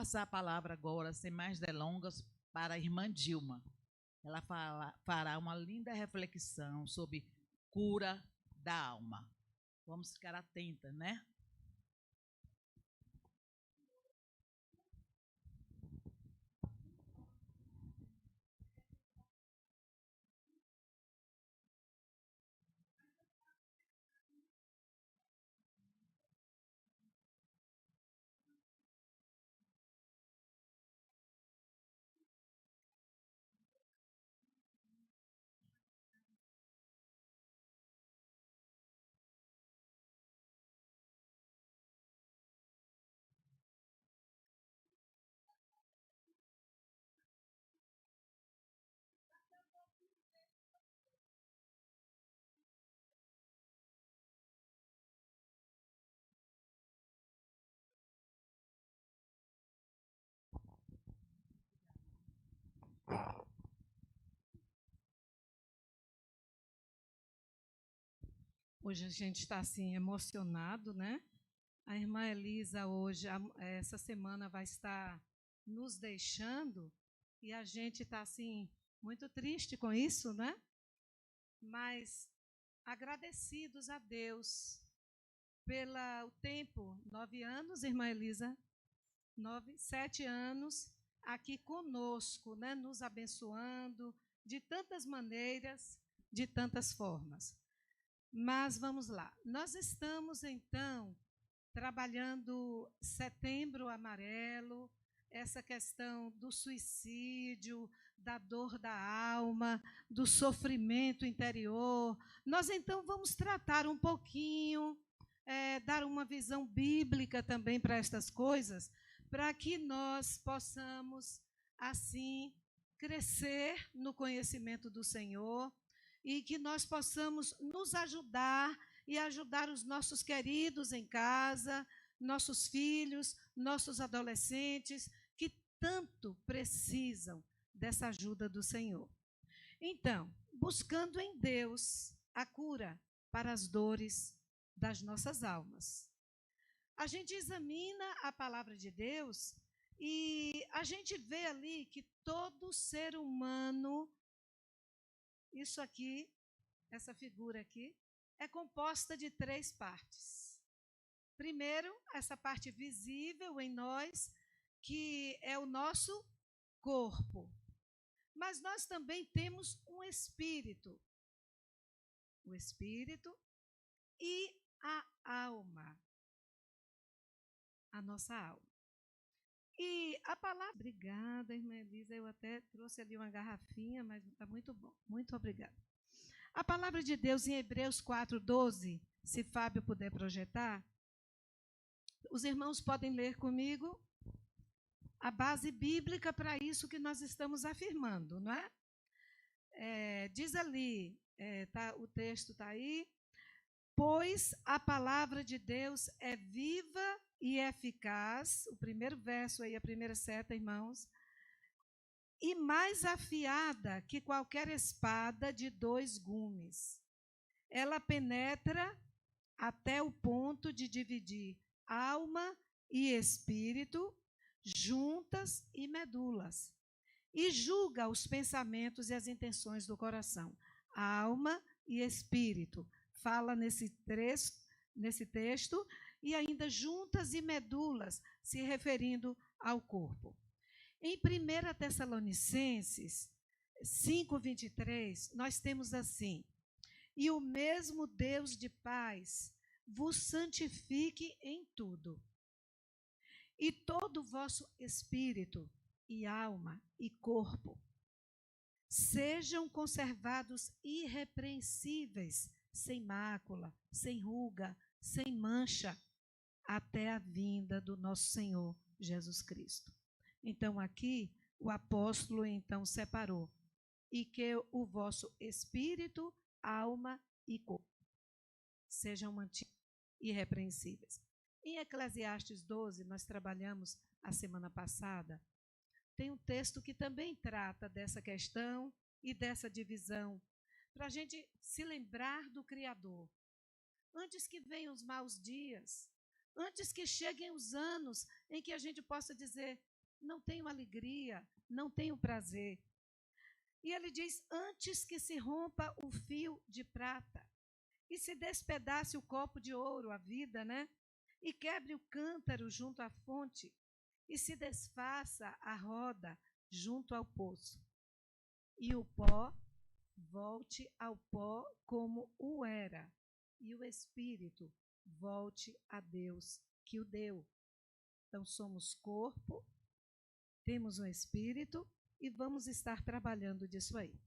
passar a palavra agora, sem mais delongas, para a irmã Dilma. Ela fará uma linda reflexão sobre cura da alma. Vamos ficar atentas, né? Hoje a gente está assim emocionado, né? A irmã Elisa hoje, essa semana vai estar nos deixando e a gente está assim muito triste com isso, né? Mas agradecidos a Deus pelo tempo, 9 anos, irmã Elisa, 7 anos aqui conosco, né? Nos abençoando de tantas maneiras, de tantas formas. Mas vamos lá. Nós estamos, então, trabalhando Setembro Amarelo, essa questão do suicídio, da dor da alma, do sofrimento interior. Nós, então, vamos tratar um pouquinho, dar uma visão bíblica também para estas coisas, para que nós possamos, assim, crescer no conhecimento do Senhor e que nós possamos nos ajudar e ajudar os nossos queridos em casa, nossos filhos, nossos adolescentes, que tanto precisam dessa ajuda do Senhor. Então, buscando em Deus a cura para as dores das nossas almas. A gente examina a palavra de Deus e a gente vê ali que todo ser humano, isso aqui, essa figura aqui, é composta de 3 partes. Primeiro, essa parte visível em nós, que é o nosso corpo. Mas nós também temos um espírito. O espírito e a alma. A nossa alma. E a palavra... Obrigada, irmã Elisa. Eu até trouxe ali uma garrafinha, mas está muito bom. Muito obrigada. A palavra de Deus em Hebreus 4:12, se Fábio puder projetar, os irmãos podem ler comigo a base bíblica para isso que nós estamos afirmando, não é? Diz ali, o texto está aí, pois a palavra de Deus é viva e eficaz, o primeiro verso aí, a primeira seta, irmãos, e mais afiada que qualquer espada de 2 gumes. Ela penetra até o ponto de dividir alma e espírito, juntas e medulas, e julga os pensamentos e as intenções do coração. Alma e espírito. Fala nesse texto, e ainda juntas e medulas, se referindo ao corpo. Em 1 Tessalonicenses 5:23, nós temos assim: e o mesmo Deus de paz vos santifique em tudo, e todo o vosso espírito e alma e corpo sejam conservados irrepreensíveis, sem mácula, sem ruga, sem mancha, até a vinda do nosso Senhor Jesus Cristo. Então, aqui, o apóstolo, então, separou. E que o vosso espírito, alma e corpo sejam mantidos irrepreensíveis. Em Eclesiastes 12, nós trabalhamos a semana passada, tem um texto que também trata dessa questão e dessa divisão, para a gente se lembrar do Criador. Antes que venham os maus dias, antes que cheguem os anos em que a gente possa dizer, não tenho alegria, não tenho prazer. E ele diz, antes que se rompa o fio de prata, e se despedace o copo de ouro, a vida, né? E quebre o cântaro junto à fonte, e se desfaça a roda junto ao poço. E o pó volte ao pó como o era, e o espírito volte a Deus que o deu. Então, somos corpo, temos um espírito e vamos estar trabalhando disso aí.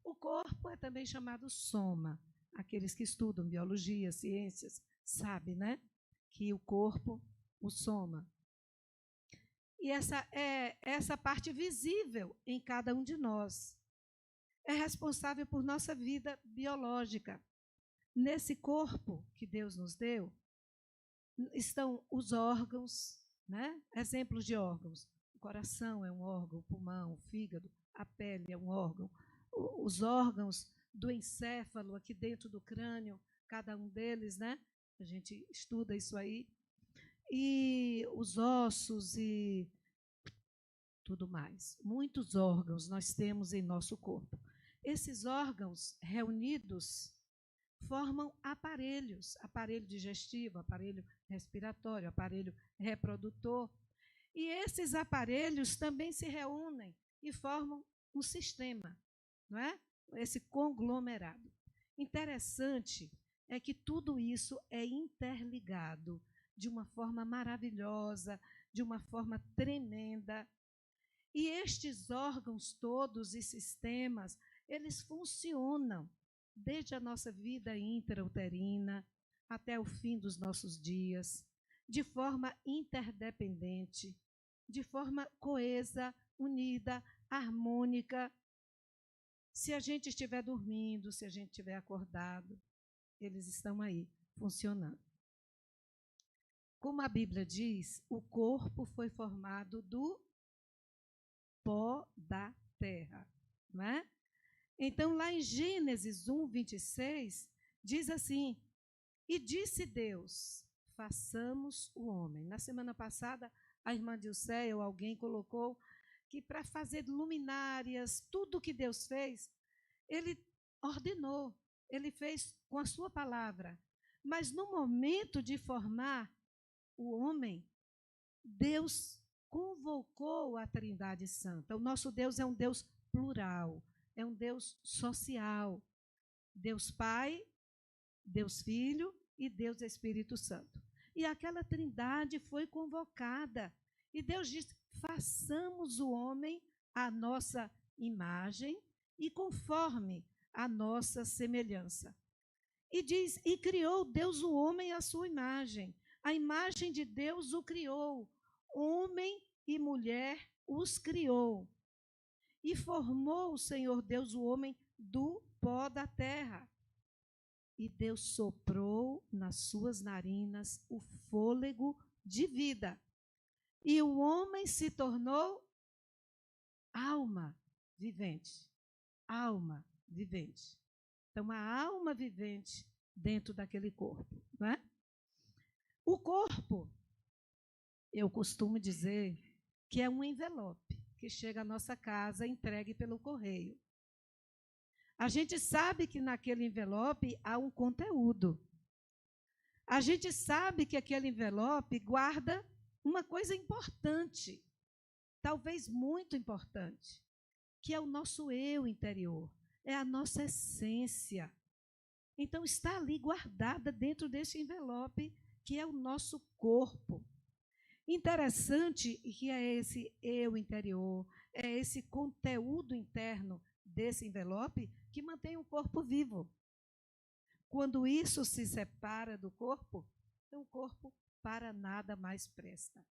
O corpo é também chamado soma. Aqueles que estudam biologia, ciências, sabem, né? Que o corpo, o soma. E essa é essa parte visível em cada um de nós. É responsável por nossa vida biológica. Nesse corpo que Deus nos deu, estão os órgãos, né? Exemplos de órgãos. O coração é um órgão, o pulmão, o fígado, a pele é um órgão. Os órgãos do encéfalo aqui dentro do crânio, cada um deles, né? A gente estuda isso aí. E os ossos e tudo mais. Muitos órgãos nós temos em nosso corpo. Esses órgãos reunidos formam aparelhos, aparelho digestivo, aparelho respiratório, aparelho reprodutor. E esses aparelhos também se reúnem e formam um sistema, não é? Esse conglomerado. Interessante é que tudo isso é interligado de uma forma maravilhosa, de uma forma tremenda. E estes órgãos todos e sistemas, eles funcionam desde a nossa vida intrauterina até o fim dos nossos dias, de forma interdependente, de forma coesa, unida, harmônica. Se a gente estiver dormindo, se a gente estiver acordado, eles estão aí, funcionando. Como a Bíblia diz, o corpo foi formado do pó da terra, não é? Então, lá em Gênesis 1, 26, diz assim, e disse Deus, façamos o homem. Na semana passada, a irmã Dilceia ou alguém colocou que para fazer luminárias, tudo que Deus fez, ele ordenou, ele fez com a sua palavra. Mas no momento de formar o homem, Deus convocou a Trindade Santa. O nosso Deus é um Deus plural, é um Deus social. Deus Pai, Deus Filho e Deus Espírito Santo. E aquela Trindade foi convocada. E Deus disse, façamos o homem à nossa imagem e conforme a nossa semelhança. E diz, e criou Deus o homem à sua imagem. A imagem de Deus o criou. Homem e mulher os criou. E formou o Senhor Deus o homem do pó da terra. E Deus soprou nas suas narinas o fôlego de vida. E o homem se tornou alma vivente. Alma vivente. Então, a alma vivente dentro daquele corpo, não é? O corpo, eu costumo dizer que é um envelope que chega à nossa casa, entregue pelo correio. A gente sabe que naquele envelope há um conteúdo. A gente sabe que aquele envelope guarda uma coisa importante, talvez muito importante, que é o nosso eu interior, é a nossa essência. Então, está ali guardada dentro desse envelope, que é o nosso corpo. Interessante que é esse eu interior, é esse conteúdo interno desse envelope que mantém o corpo vivo. Quando isso se separa do corpo, então o corpo para nada mais presta.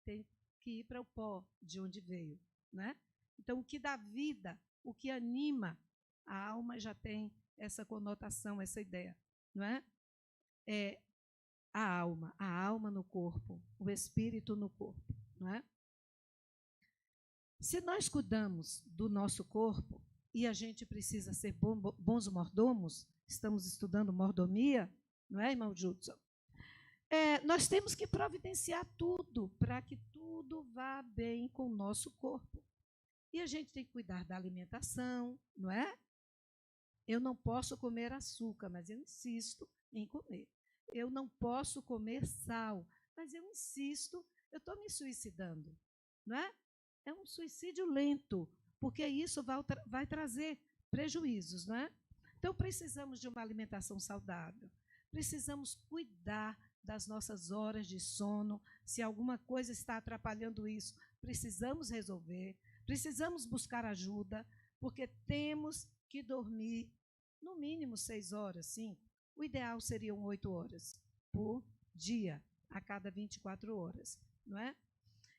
Tem que ir para o pó de onde veio, né? Então, o que dá vida, o que anima a alma já tem essa conotação, essa ideia, não é? É a alma no corpo, o espírito no corpo, não é? Se nós cuidamos do nosso corpo, e a gente precisa ser bons mordomos, estamos estudando mordomia, não é, irmão Judson? nós temos que providenciar tudo para que tudo vá bem com o nosso corpo. E a gente tem que cuidar da alimentação, não é? Eu não posso comer açúcar, mas eu insisto em comer. Eu não posso comer sal, mas eu insisto, eu estou me suicidando, não é? É um suicídio lento, porque isso vai trazer prejuízos, não é? Então, precisamos de uma alimentação saudável, precisamos cuidar das nossas horas de sono. Se alguma coisa está atrapalhando isso, precisamos resolver, precisamos buscar ajuda, porque temos que dormir no mínimo 6 horas, 5. O ideal seriam 8 horas por dia, a cada 24 horas, não é?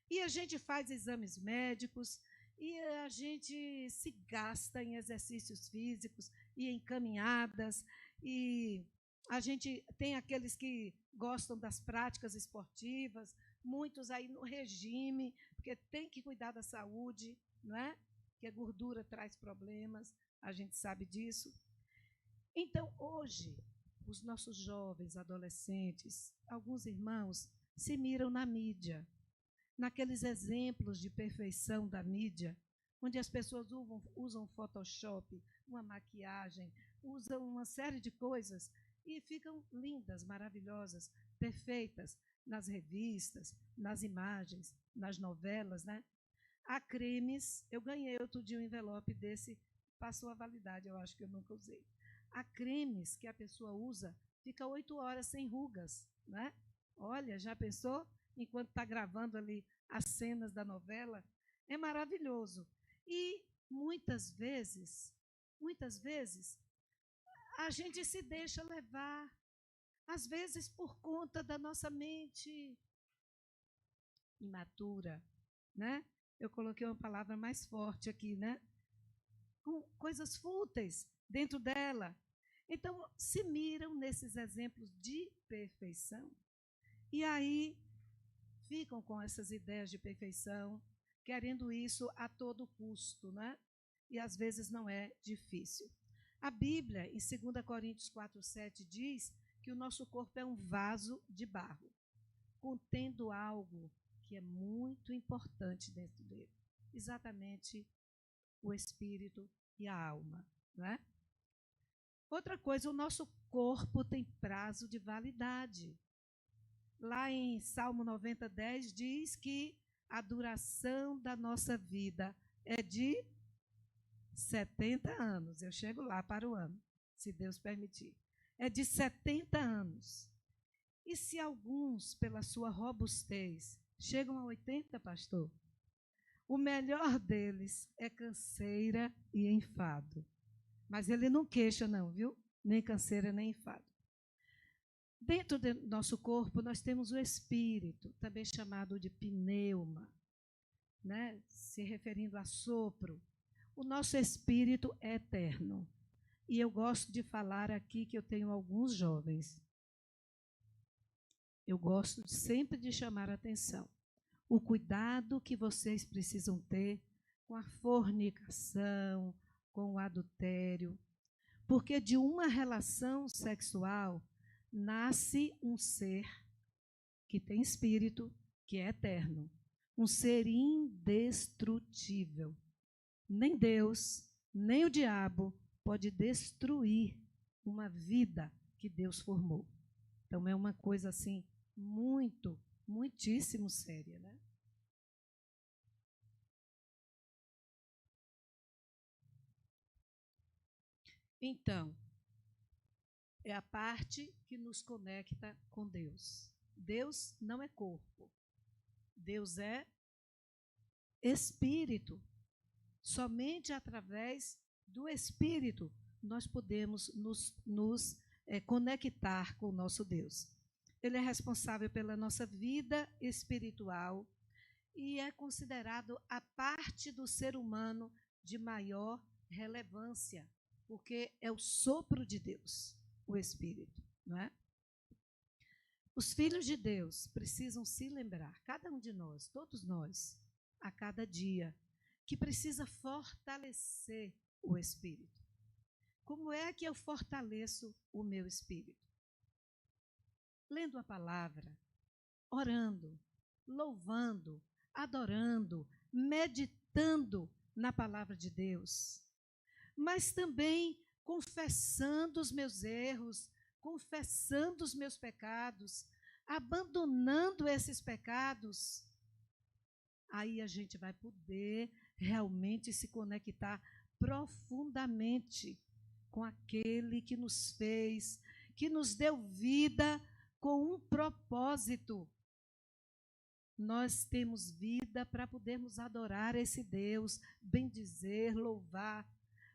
E a gente faz exames médicos, e a gente se gasta em exercícios físicos e em caminhadas, e a gente tem aqueles que gostam das práticas esportivas, muitos aí no regime, porque tem que cuidar da saúde, não é? Porque a gordura traz problemas, a gente sabe disso. Então, hoje, os nossos jovens, adolescentes, alguns irmãos se miram na mídia, naqueles exemplos de perfeição da mídia, onde as pessoas usam Photoshop, uma maquiagem, usam uma série de coisas e ficam lindas, maravilhosas, perfeitas nas revistas, nas imagens, nas novelas, né? Há cremes, eu ganhei outro dia um envelope desse, passou a validade, eu acho que eu nunca usei. Há cremes que a pessoa usa, fica 8 horas sem rugas, né? Olha, já pensou? Enquanto está gravando ali as cenas da novela, é maravilhoso. E muitas vezes, a gente se deixa levar, às vezes por conta da nossa mente imatura, né? Eu coloquei uma palavra mais forte aqui, né? Com coisas fúteis dentro dela. Então, se miram nesses exemplos de perfeição e aí ficam com essas ideias de perfeição, querendo isso a todo custo, né? E às vezes não é difícil. A Bíblia, em 2 Coríntios 4:7, diz que o nosso corpo é um vaso de barro, contendo algo que é muito importante dentro dele, exatamente o espírito e a alma, não é? Outra coisa, o nosso corpo tem prazo de validade. Lá em Salmo 90:10 diz que a duração da nossa vida é de 70 anos. Eu chego lá para o ano, se Deus permitir. É de 70 anos. E se alguns, pela sua robustez, chegam a 80, pastor? O melhor deles é canseira e enfado. Mas ele não queixa, não, viu? Nem canseira, nem enfado. Dentro do nosso corpo, nós temos o espírito, também chamado de pneuma, né? Se referindo a sopro. O nosso espírito é eterno. E eu gosto de falar aqui que eu tenho alguns jovens. Eu gosto sempre de chamar a atenção. O cuidado que vocês precisam ter com a fornicação, com o adultério. Porque de uma relação sexual nasce um ser que tem espírito, que é eterno. Um ser indestrutível. Nem Deus, nem o diabo pode destruir uma vida que Deus formou. Então é uma coisa assim muitíssimo séria, né? Então, é a parte que nos conecta com Deus. Deus não é corpo. Deus é espírito. Somente através do espírito nós podemos nos conectar com o nosso Deus. Ele é responsável pela nossa vida espiritual e é considerado a parte do ser humano de maior relevância, porque é o sopro de Deus, o Espírito, não é? Os filhos de Deus precisam se lembrar, cada um de nós, todos nós, a cada dia, que precisa fortalecer o Espírito. Como é que eu fortaleço o meu Espírito? lendo a palavra, orando, louvando, adorando, meditando na palavra de Deus, mas também confessando os meus erros, confessando os meus pecados, abandonando esses pecados. Aí a gente vai poder realmente se conectar profundamente com aquele que nos fez, que nos deu vida com um propósito. Nós temos vida para podermos adorar esse Deus, bendizer, louvar,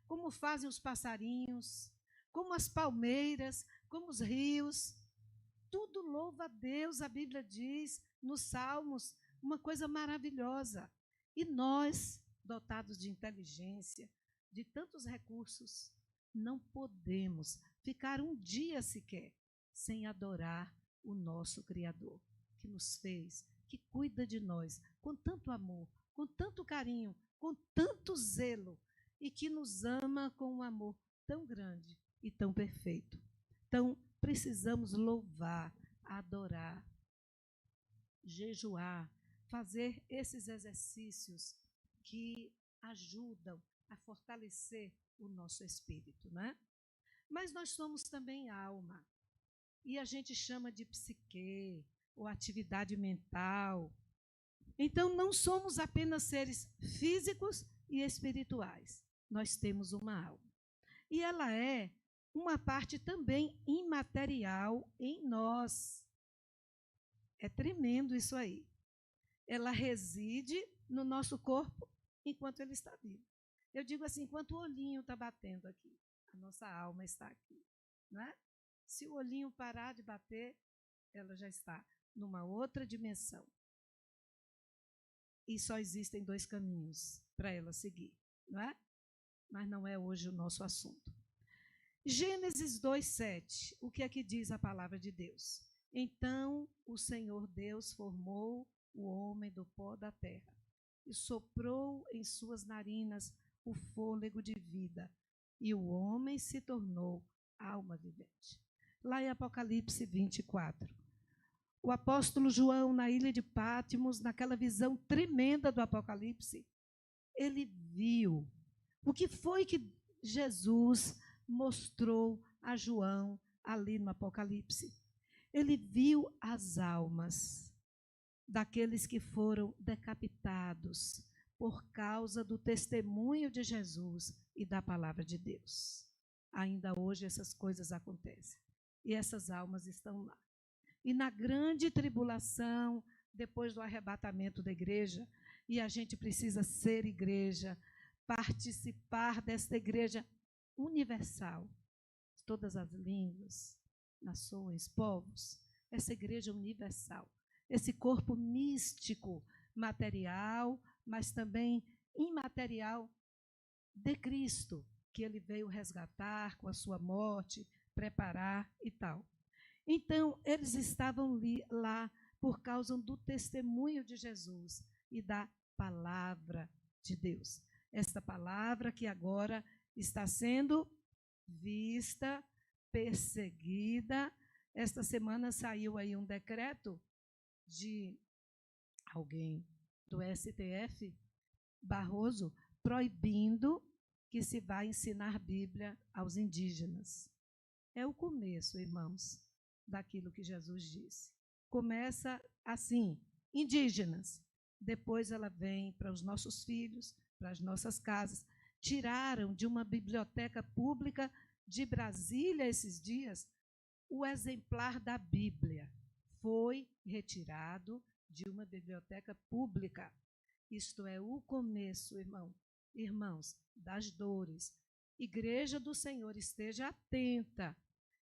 como fazem os passarinhos, como as palmeiras, como os rios. Tudo louva a Deus, a Bíblia diz nos Salmos, uma coisa maravilhosa. E nós, dotados de inteligência, de tantos recursos, não podemos ficar um dia sequer sem adorar o nosso Criador, que nos fez, que cuida de nós com tanto amor, com tanto carinho, com tanto zelo, e que nos ama com um amor tão grande e tão perfeito. Então, precisamos louvar, adorar, jejuar, fazer esses exercícios que ajudam a fortalecer o nosso espírito, né? Mas nós somos também alma, e a gente chama de psique, ou atividade mental. Então, não somos apenas seres físicos e espirituais. Nós temos uma alma. E ela é uma parte também imaterial em nós. É tremendo isso aí. Ela reside no nosso corpo enquanto ele está vivo. Eu digo assim, enquanto o olhinho está batendo aqui, a nossa alma está aqui, não é? Se o olhinho parar de bater, ela já está numa outra dimensão. E só existem 2 caminhos para ela seguir, não é? Mas não é hoje o nosso assunto. Gênesis 2:7, o que é que diz a palavra de Deus? Então o Senhor Deus formou o homem do pó da terra e soprou em suas narinas o fôlego de vida, e o homem se tornou alma vivente. Lá em Apocalipse 24. O apóstolo João, na ilha de Patmos, naquela visão tremenda do Apocalipse, ele viu o que foi que Jesus mostrou a João ali no Apocalipse. Ele viu as almas daqueles que foram decapitados por causa do testemunho de Jesus e da palavra de Deus. Ainda hoje essas coisas acontecem. E essas almas estão lá. E na grande tribulação, depois do arrebatamento da igreja, e a gente precisa ser igreja, participar desta igreja universal, todas as línguas, nações, povos, essa igreja universal, esse corpo místico, material, mas também imaterial de Cristo, que ele veio resgatar com a sua morte, preparar e tal. Então, eles estavam lá por causa do testemunho de Jesus e da palavra de Deus. Esta palavra que agora está sendo vista, perseguida. Esta semana saiu aí um decreto de alguém do STF, Barroso, proibindo que se vá ensinar Bíblia aos indígenas. É o começo, irmãos, daquilo que Jesus disse. Começa assim, indígenas. Depois ela vem para os nossos filhos, para as nossas casas. Tiraram de uma biblioteca pública de Brasília esses dias o exemplar da Bíblia. Foi retirado de uma biblioteca pública. Isto é o começo, irmãos, das dores. Igreja do Senhor, esteja atenta.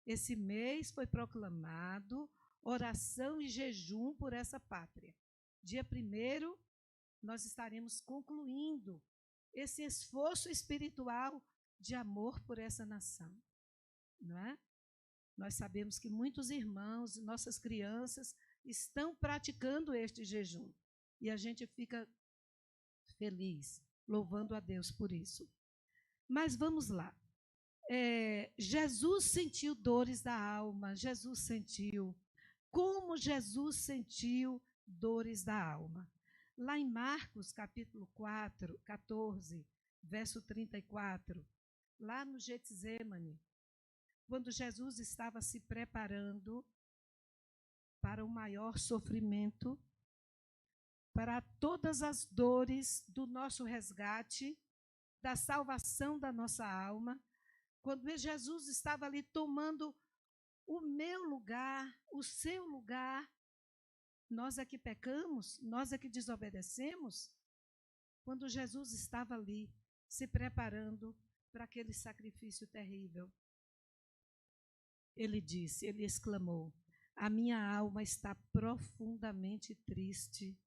Esse mês foi proclamado oração e jejum por essa pátria. Dia 1º, nós estaremos concluindo esse esforço espiritual de amor por essa nação. Não é? Nós sabemos que muitos irmãos, nossas crianças, estão praticando este jejum. E a gente fica feliz, louvando a Deus por isso. Mas vamos lá. Jesus sentiu dores da alma, Jesus sentiu. como Jesus sentiu dores da alma. Lá em Marcos, capítulo 4, 14, verso 34, lá no Getsêmani, quando Jesus estava se preparando para o maior sofrimento, para todas as dores do nosso resgate, da salvação da nossa alma, quando Jesus estava ali tomando o meu lugar, o seu lugar, nós é que pecamos, nós é que desobedecemos, quando Jesus estava ali se preparando para aquele sacrifício terrível, ele disse, ele exclamou: a minha alma está profundamente triste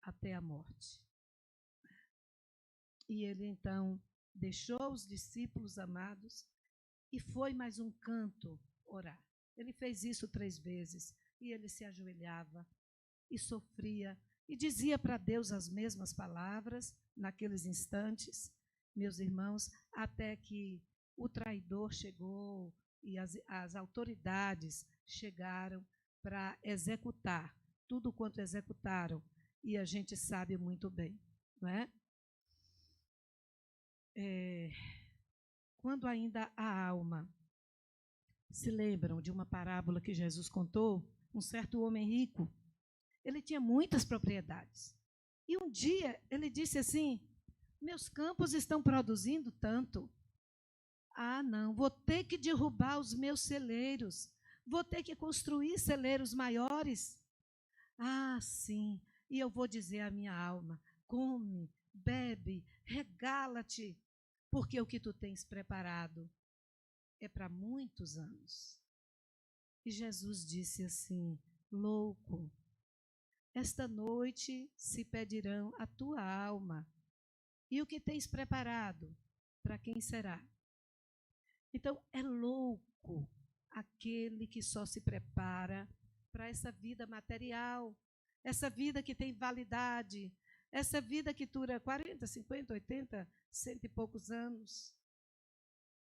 até a morte. E ele então deixou os discípulos amados e foi mais um canto orar. Ele fez isso 3 vezes e ele se ajoelhava e sofria e dizia para Deus as mesmas palavras naqueles instantes, meus irmãos, até que o traidor chegou e as autoridades chegaram para executar tudo quanto executaram, e a gente sabe muito bem, não é? Quando ainda a alma, se lembram de uma parábola que Jesus contou? Um certo homem rico, ele tinha muitas propriedades, e um dia ele disse assim: meus campos estão produzindo tanto, não, vou ter que derrubar os meus celeiros, vou ter que construir celeiros maiores. Sim, e eu vou dizer à minha alma: come, bebe, regala-te, porque o que tu tens preparado é para muitos anos. E Jesus disse assim: louco, esta noite se pedirão a tua alma, e o que tens preparado, para quem será? Então, é louco aquele que só se prepara para essa vida material, essa vida que tem validade, essa vida que dura 40, 50, 80, 100 e poucos anos,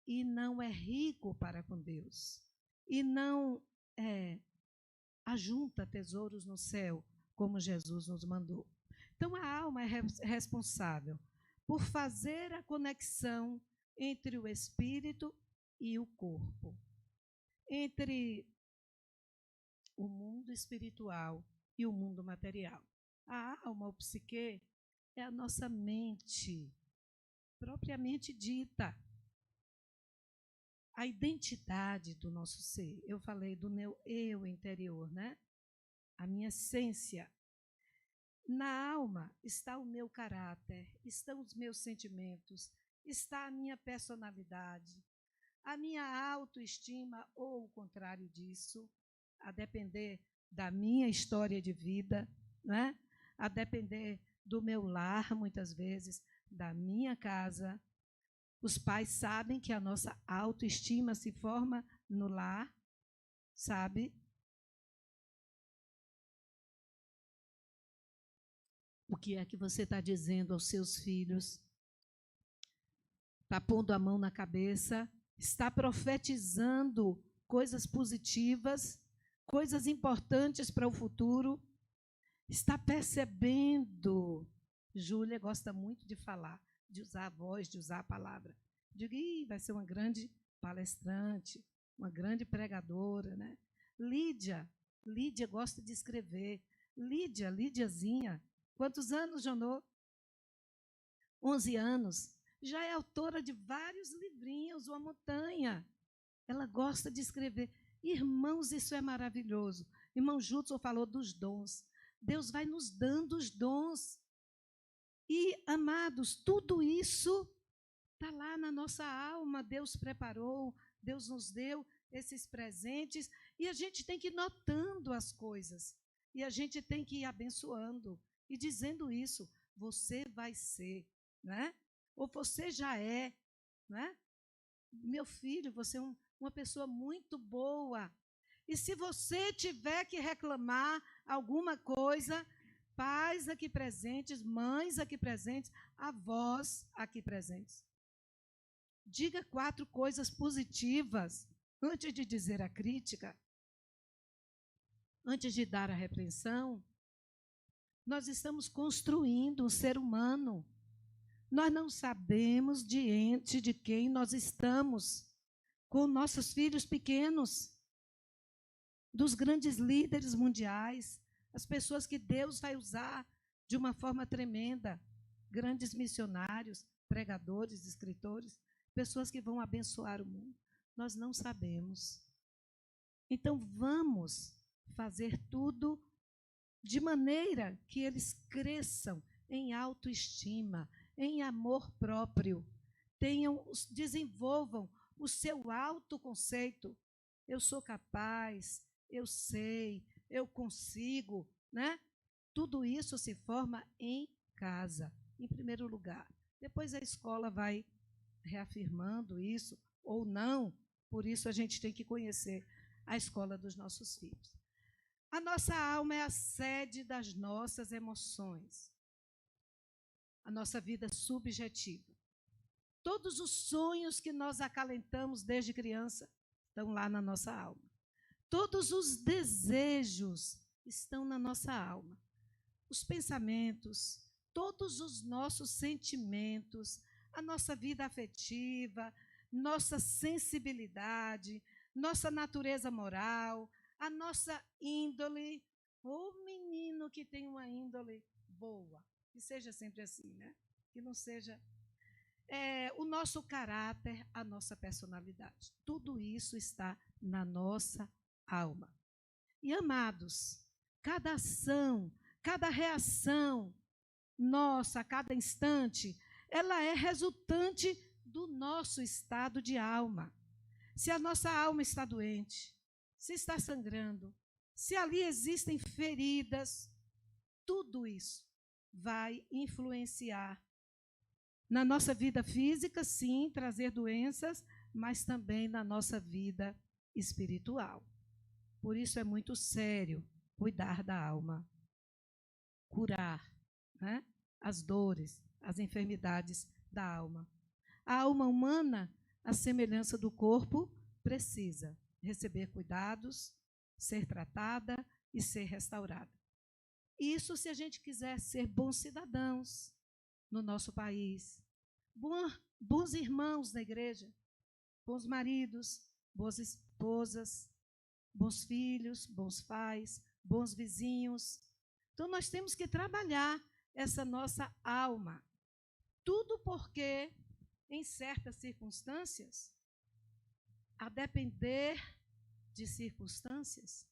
e não é rico para com Deus, e não ajunta tesouros no céu, como Jesus nos mandou. Então, a alma é responsável por fazer a conexão entre o espírito e o corpo, entre o mundo espiritual e o mundo material. A alma, o psique, é a nossa mente, propriamente dita. A identidade do nosso ser. Eu falei do meu eu interior, né? A minha essência. Na alma está o meu caráter, estão os meus sentimentos, está a minha personalidade, a minha autoestima, ou o contrário disso, a depender da minha história de vida, né? A depender do meu lar, muitas vezes, da minha casa. Os pais sabem que a nossa autoestima se forma no lar, sabe? O que é que você está dizendo aos seus filhos? Está pondo a mão na cabeça? Está profetizando coisas positivas, coisas importantes para o futuro? Está percebendo? Júlia gosta muito de falar, de usar a voz, de usar a palavra. Digo, vai ser uma grande palestrante, uma grande pregadora, né? Lídia gosta de escrever. Lídiazinha, quantos anos, Jonô? 11 anos. Já é autora de vários livrinhos, uma montanha. Ela gosta de escrever. Irmãos, isso é maravilhoso. Irmão Judson falou dos dons. Deus vai nos dando os dons. E, amados, tudo isso está lá na nossa alma. Deus preparou, Deus nos deu esses presentes. E a gente tem que ir notando as coisas. E a gente tem que ir abençoando e dizendo isso. Você vai ser, né? Ou você já é, né? Meu filho, você é uma pessoa muito boa. E se você tiver que reclamar alguma coisa, pais aqui presentes, mães aqui presentes, avós aqui presentes, diga 4 coisas positivas antes de dizer a crítica, antes de dar a repreensão, nós estamos construindo um ser humano. Nós não sabemos diante de quem nós estamos com nossos filhos pequenos, dos grandes líderes mundiais, as pessoas que Deus vai usar de uma forma tremenda, grandes missionários, pregadores, escritores, pessoas que vão abençoar o mundo. Nós não sabemos. Então, vamos fazer tudo de maneira que eles cresçam em autoestima, em amor próprio, desenvolvam o seu autoconceito. Eu sou capaz, eu sei, eu consigo, né? Tudo isso se forma em casa, em primeiro lugar. Depois a escola vai reafirmando isso, ou não, por isso a gente tem que conhecer a escola dos nossos filhos. A nossa alma é a sede das nossas emoções, a nossa vida subjetiva. Todos os sonhos que nós acalentamos desde criança estão lá na nossa alma. Todos os desejos estão na nossa alma. Os pensamentos, todos os nossos sentimentos, a nossa vida afetiva, nossa sensibilidade, nossa natureza moral, a nossa índole. O menino que tem uma índole boa, que seja sempre assim, né? Que não seja... o nosso caráter, a nossa personalidade. Tudo isso está na nossa alma. E, amados, cada ação, cada reação nossa, a cada instante, ela é resultante do nosso estado de alma. Se a nossa alma está doente, se está sangrando, se ali existem feridas, tudo isso vai influenciar na nossa vida física, sim, trazer doenças, mas também na nossa vida espiritual. Por isso é muito sério cuidar da alma, curar, né, as dores, as enfermidades da alma. A alma humana, à semelhança do corpo, precisa receber cuidados, ser tratada e ser restaurada. Isso se a gente quiser ser bons cidadãos no nosso país, bons irmãos na igreja, bons maridos, boas esposas, bons filhos, bons pais, bons vizinhos. Então, nós temos que trabalhar essa nossa alma. Tudo porque, em certas circunstâncias, a depender de circunstâncias,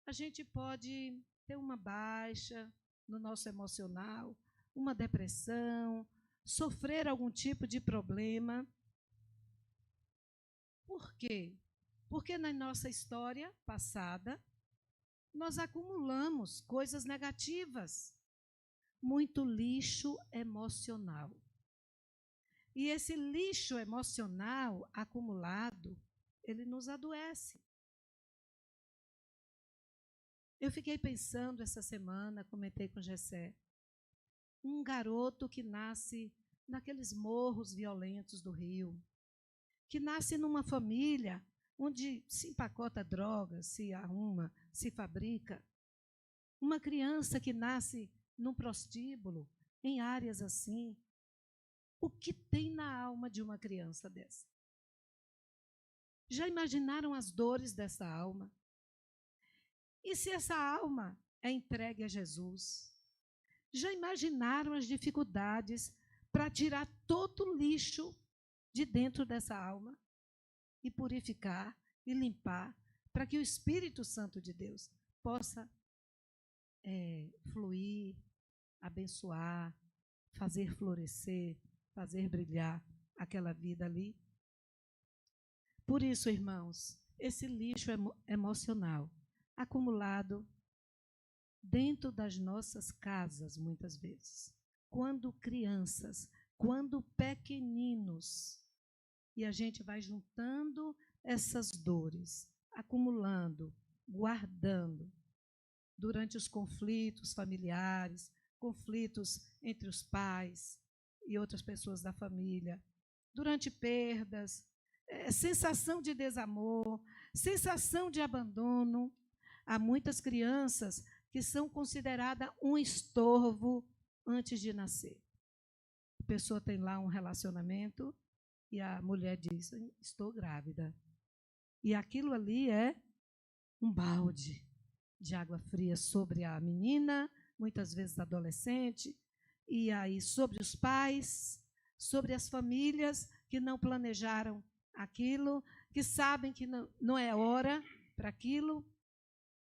a gente pode ter uma baixa no nosso emocional, uma depressão, sofrer algum tipo de problema. Por quê? Porque na nossa história passada, nós acumulamos coisas negativas, muito lixo emocional. E esse lixo emocional acumulado, ele nos adoece. Eu fiquei pensando essa semana, comentei com Gessé, um garoto que nasce naqueles morros violentos do Rio, que nasce numa família onde se empacota droga, se arruma, se fabrica. Uma criança que nasce num prostíbulo, em áreas assim. O que tem na alma de uma criança dessa? Já imaginaram as dores dessa alma? E se essa alma é entregue a Jesus? Já imaginaram as dificuldades para tirar todo o lixo de dentro dessa alma e purificar e limpar, para que o Espírito Santo de Deus possa fluir, abençoar, fazer florescer, fazer brilhar aquela vida ali? Por isso, irmãos, esse lixo emocional acumulado dentro das nossas casas, muitas vezes, quando crianças, quando pequeninos, e a gente vai juntando essas dores, acumulando, guardando, durante os conflitos familiares, conflitos entre os pais e outras pessoas da família, durante perdas, sensação de desamor, sensação de abandono, há muitas crianças que são consideradas um estorvo antes de nascer. A pessoa tem lá um relacionamento e a mulher diz, estou grávida. E aquilo ali é um balde de água fria sobre a menina, muitas vezes adolescente, e aí sobre os pais, sobre as famílias que não planejaram aquilo, que sabem que não é hora para aquilo,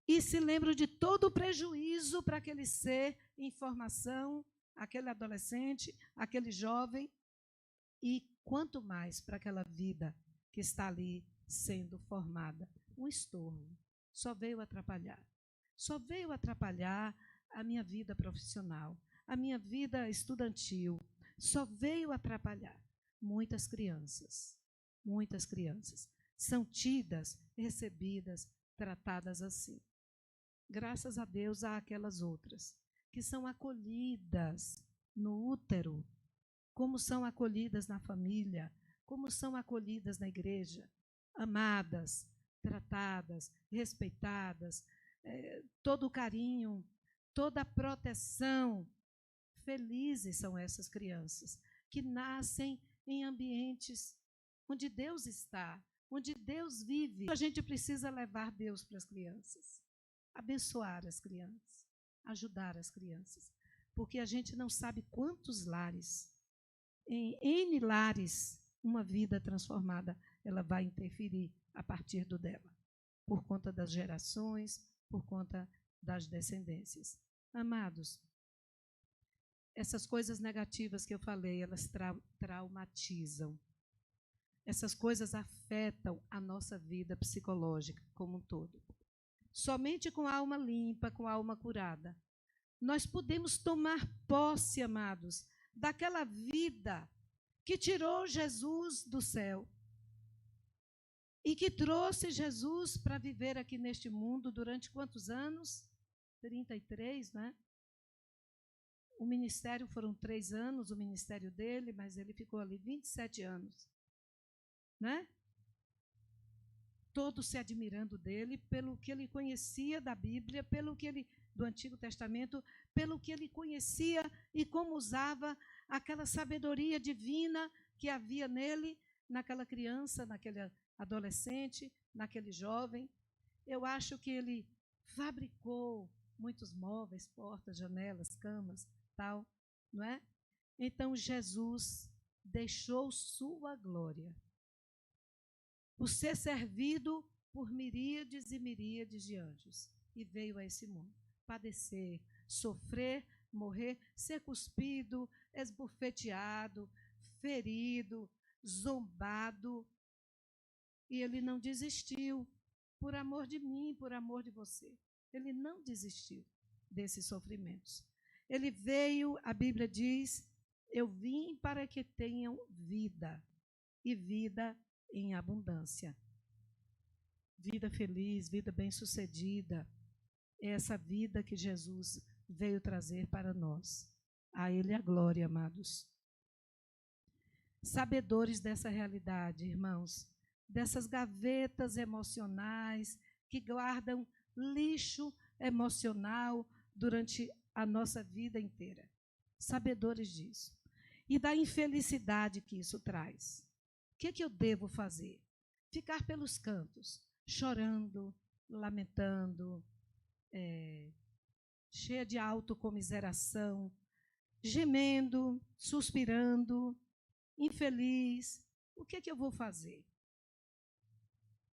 e se lembram de todo o prejuízo para aquele ser em formação, aquele adolescente, aquele jovem, e quanto mais para aquela vida que está ali sendo formada. Um estorvo. Só veio atrapalhar. Só veio atrapalhar a minha vida profissional, a minha vida estudantil. Só veio atrapalhar. Muitas crianças são tidas, recebidas, tratadas assim. Graças a Deus há aquelas outras que são acolhidas no útero, como são acolhidas na família, como são acolhidas na igreja, amadas, tratadas, respeitadas, todo o carinho, toda a proteção. Felizes são essas crianças que nascem em ambientes onde Deus está, onde Deus vive. A gente precisa levar Deus para as crianças, abençoar as crianças, ajudar as crianças, porque a gente não sabe quantos lares, em N lares, uma vida transformada, ela vai interferir a partir do dela, por conta das gerações, por conta das descendências. Amados, essas coisas negativas que eu falei, elas traumatizam. Essas coisas afetam a nossa vida psicológica como um todo. Somente com a alma limpa, com a alma curada, nós podemos tomar posse, amados, daquela vida que tirou Jesus do céu e que trouxe Jesus para viver aqui neste mundo durante quantos anos? 33, né? O ministério foram 3 anos, o ministério dele, mas ele ficou ali 27 anos. Né? Todos se admirando dele, pelo que ele conhecia da Bíblia, do Antigo Testamento, pelo que ele conhecia e como usava aquela sabedoria divina que havia nele, naquela criança, naquele adolescente, naquele jovem. Eu acho que ele fabricou muitos móveis, portas, janelas, camas, tal, não é? Então Jesus deixou sua glória por ser servido por miríades e miríades de anjos e veio a esse mundo padecer, sofrer, morrer, ser cuspido, esbofeteado, ferido, zombado, e ele não desistiu por amor de mim, por amor de você. Ele não desistiu desses sofrimentos. Ele veio, a Bíblia diz, eu vim para que tenham vida, e vida em abundância. Vida feliz, vida bem-sucedida, é essa vida que Jesus veio trazer para nós. A Ele a glória, amados. Sabedores dessa realidade, irmãos, dessas gavetas emocionais que guardam lixo emocional durante a nossa vida inteira. Sabedores disso. E da infelicidade que isso traz. O que eu devo fazer? Ficar pelos cantos, chorando, lamentando, cheia de autocomiseração, gemendo, suspirando, infeliz. O que eu vou fazer?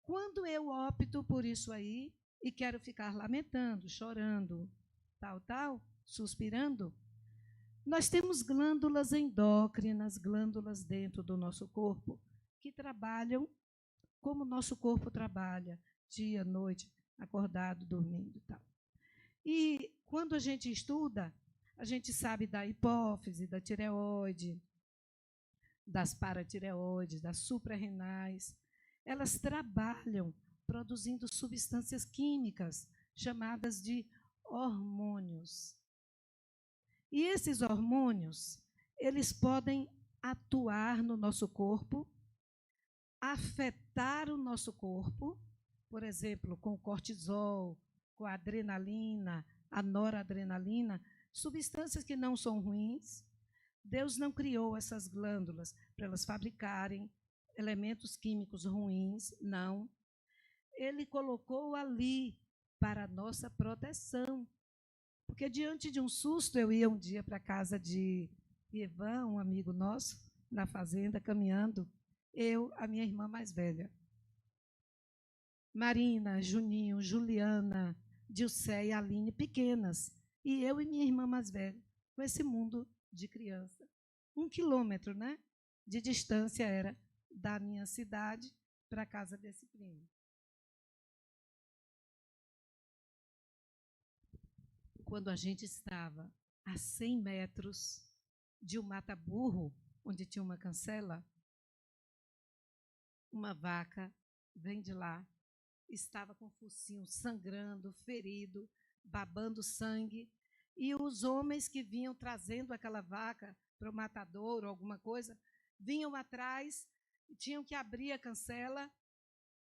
Quando eu opto por isso aí e quero ficar lamentando, chorando, tal, suspirando, nós temos glândulas endócrinas, glândulas dentro do nosso corpo, que trabalham como o nosso corpo trabalha, dia, noite, acordado, dormindo e tal. E quando a gente estuda, a gente sabe da hipófise, da tireoide, das paratireoides, das suprarrenais. Elas trabalham produzindo substâncias químicas chamadas de hormônios. E esses hormônios, eles podem atuar no nosso corpo, afetar o nosso corpo, por exemplo, com o cortisol, com a adrenalina, a noradrenalina, substâncias que não são ruins. Deus não criou essas glândulas para elas fabricarem elementos químicos ruins, não. Ele colocou ali para a nossa proteção. Porque diante de um susto, eu ia um dia para a casa de Ivan, um amigo nosso, na fazenda, caminhando, eu, a minha irmã mais velha. Marina, Juninho, Juliana, Dilcé e Aline, pequenas. E eu e minha irmã mais velha, com esse mundo de criança. 1 quilômetro, né, de distância era da minha cidade para a casa desse primo. Quando a gente estava a 100 metros de um mata-burro, onde tinha uma cancela, uma vaca vem de lá, estava com o focinho sangrando, ferido, babando sangue, e os homens que vinham trazendo aquela vaca para o matadouro, alguma coisa, vinham atrás, tinham que abrir a cancela,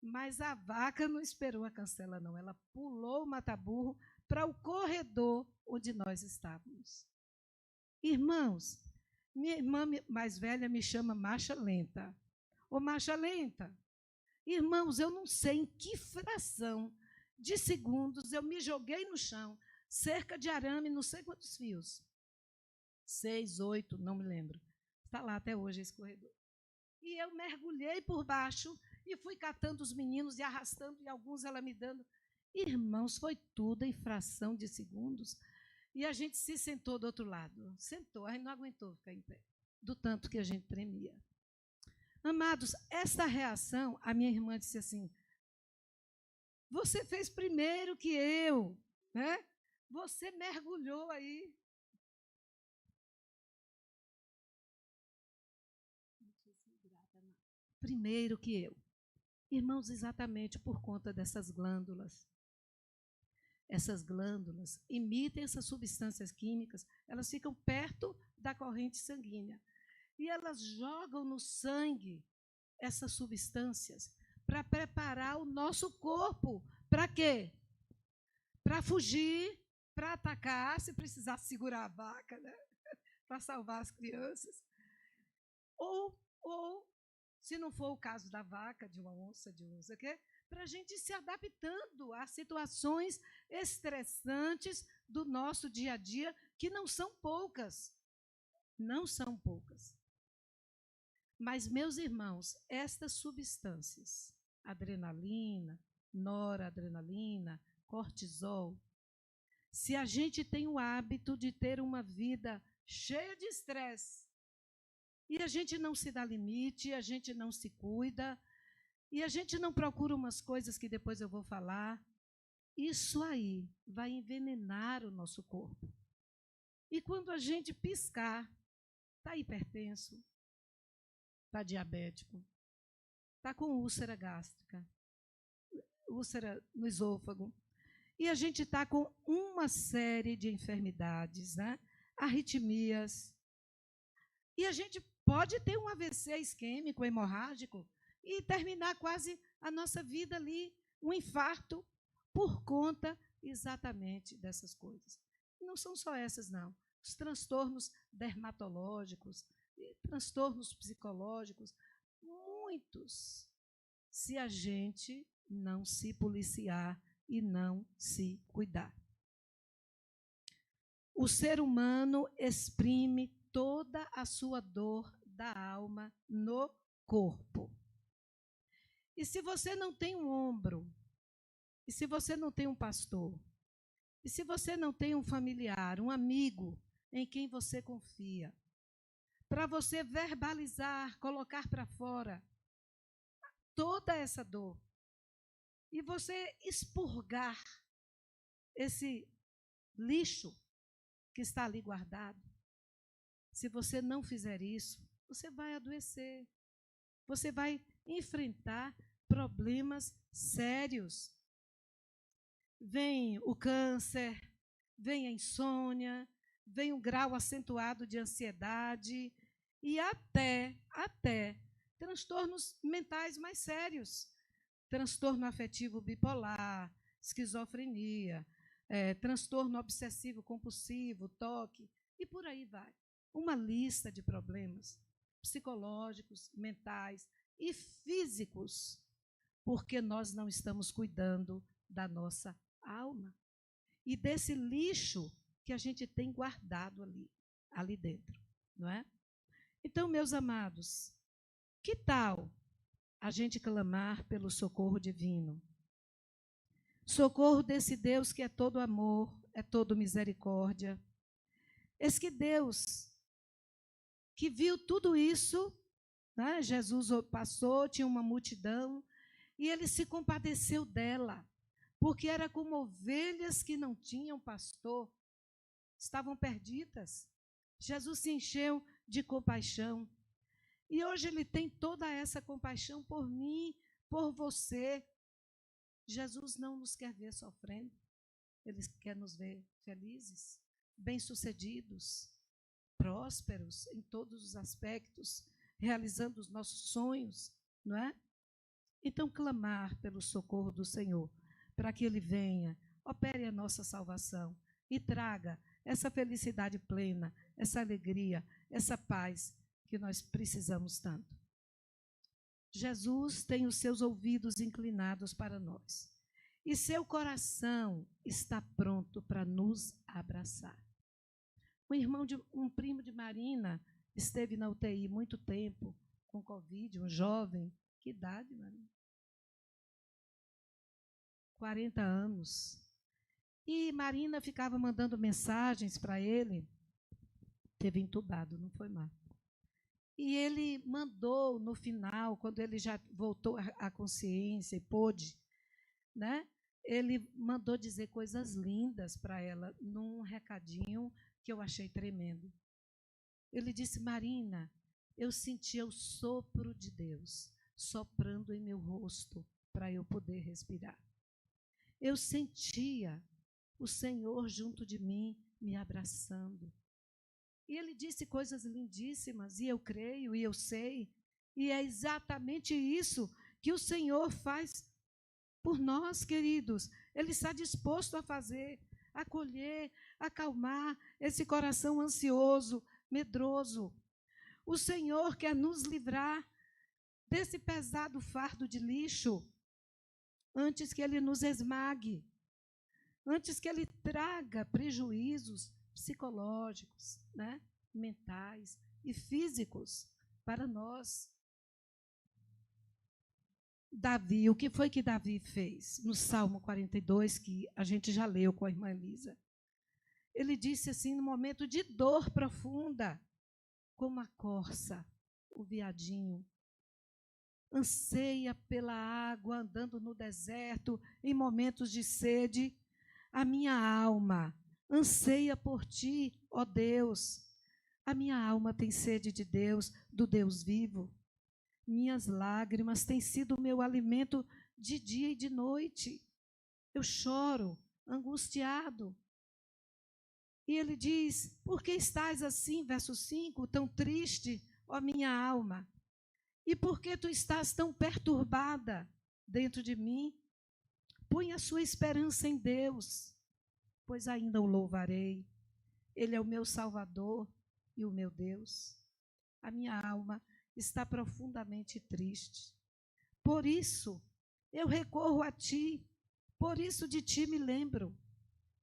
mas a vaca não esperou a cancela, não. Ela pulou o mata-burro para o corredor onde nós estávamos. Irmãos, minha irmã mais velha me chama marcha lenta. Ô, marcha lenta. Irmãos, eu não sei em que fração de segundos eu me joguei no chão, cerca de arame, não sei quantos fios. 6, 8, não me lembro. Está lá até hoje esse corredor. E eu mergulhei por baixo e fui catando os meninos e arrastando, e alguns ela me dando. Irmãos, foi tudo em fração de segundos. E a gente se sentou do outro lado. Sentou, a gente não aguentou ficar em pé, do tanto que a gente tremia. Amados, essa reação, a minha irmã disse assim, você fez primeiro que eu, né? Você mergulhou aí. Primeiro que eu. Irmãos, exatamente por conta dessas glândulas. Essas glândulas emitem essas substâncias químicas, elas ficam perto da corrente sanguínea. E elas jogam no sangue essas substâncias para preparar o nosso corpo. Para quê? Para fugir, para atacar, se precisar segurar a vaca, né? Para salvar as crianças. Ou, se não for o caso da vaca, de uma onça, de um não sei o quê, para a gente ir se adaptando a situações estressantes do nosso dia a dia, que não são poucas. Não são poucas. Mas, meus irmãos, estas substâncias, adrenalina, noradrenalina, cortisol, se a gente tem o hábito de ter uma vida cheia de estresse, e a gente não se dá limite, a gente não se cuida, e a gente não procura umas coisas que depois eu vou falar, isso aí vai envenenar o nosso corpo. E quando a gente piscar, está hipertenso, está diabético, está com úlcera gástrica, úlcera no esôfago, e a gente está com uma série de enfermidades, né? Arritmias, e a gente pode ter um AVC isquêmico, hemorrágico, e terminar quase a nossa vida ali, um infarto, por conta exatamente dessas coisas. Não são só essas, não. Os transtornos dermatológicos, transtornos psicológicos, muitos, se a gente não se policiar e não se cuidar. O ser humano exprime toda a sua dor da alma no corpo. E se você não tem um ombro, e se você não tem um pastor, e se você não tem um familiar, um amigo em quem você confia, para você verbalizar, colocar para fora toda essa dor, e você expurgar esse lixo que está ali guardado, se você não fizer isso, você vai adoecer, você vai enfrentar problemas sérios. Vem o câncer, vem a insônia, vem um grau acentuado de ansiedade e até transtornos mentais mais sérios. Transtorno afetivo bipolar, esquizofrenia, transtorno obsessivo compulsivo, toque, e por aí vai. Uma lista de problemas psicológicos, mentais e físicos, porque nós não estamos cuidando da nossa alma e desse lixo que a gente tem guardado ali dentro, não é? Então, meus amados, que tal a gente clamar pelo socorro divino? Socorro desse Deus que é todo amor, é todo misericórdia. Esse que Deus, que viu tudo isso, né? Jesus passou, tinha uma multidão, e ele se compadeceu dela, porque era como ovelhas que não tinham pastor, estavam perdidas. Jesus se encheu de compaixão. E hoje ele tem toda essa compaixão por mim, por você. Jesus não nos quer ver sofrendo, ele quer nos ver felizes, bem-sucedidos, prósperos em todos os aspectos, realizando os nossos sonhos, não é? Então, clamar pelo socorro do Senhor, para que Ele venha, opere a nossa salvação e traga essa felicidade plena, essa alegria, essa paz que nós precisamos tanto. Jesus tem os seus ouvidos inclinados para nós e seu coração está pronto para nos abraçar. Um primo de Marina esteve na UTI muito tempo com Covid, um jovem. Que idade, Marina? 40 anos. E Marina ficava mandando mensagens para ele. Teve entubado, não foi mal. E ele mandou no final, quando ele já voltou à consciência e pôde, né? Ele mandou dizer coisas lindas para ela, num recadinho que eu achei tremendo. Ele disse: Marina, eu sentia o sopro de Deus soprando em meu rosto para eu poder respirar. Eu sentia o Senhor junto de mim, me abraçando. E ele disse coisas lindíssimas, e eu creio, e eu sei, e é exatamente isso que o Senhor faz por nós, queridos. Ele está disposto a fazer, acolher, acalmar esse coração ansioso, medroso. O Senhor quer nos livrar desse pesado fardo de lixo, antes que ele nos esmague, antes que ele traga prejuízos psicológicos, né, mentais e físicos para nós. Davi, o que foi que Davi fez? No Salmo 42, que a gente já leu com a irmã Elisa. Ele disse assim, no momento de dor profunda, como a corça, o veadinho, anseia pela água, andando no deserto, em momentos de sede, a minha alma anseia por ti, ó Deus. A minha alma tem sede de Deus, do Deus vivo. Minhas lágrimas têm sido o meu alimento de dia e de noite. Eu choro, angustiado. E ele diz: por que estás assim, verso 5, tão triste, ó minha alma? E por que tu estás tão perturbada dentro de mim? Põe a sua esperança em Deus, pois ainda o louvarei. Ele é o meu Salvador e o meu Deus. A minha alma está profundamente triste. Por isso, eu recorro a ti, por isso de ti me lembro.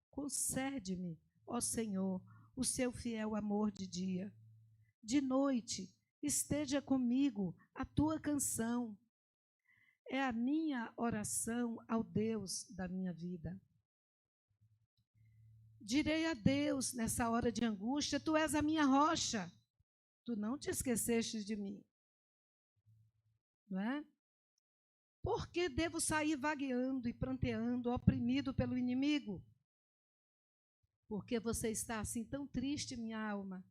Concede-me, ó Senhor, o seu fiel amor de dia. De noite, esteja comigo a tua canção. É a minha oração ao Deus da minha vida. Direi a Deus nessa hora de angústia: tu és a minha rocha. Tu não te esqueceste de mim. Não é? Por que devo sair vagueando e pranteando, oprimido pelo inimigo? Porque você está assim tão triste, minha alma?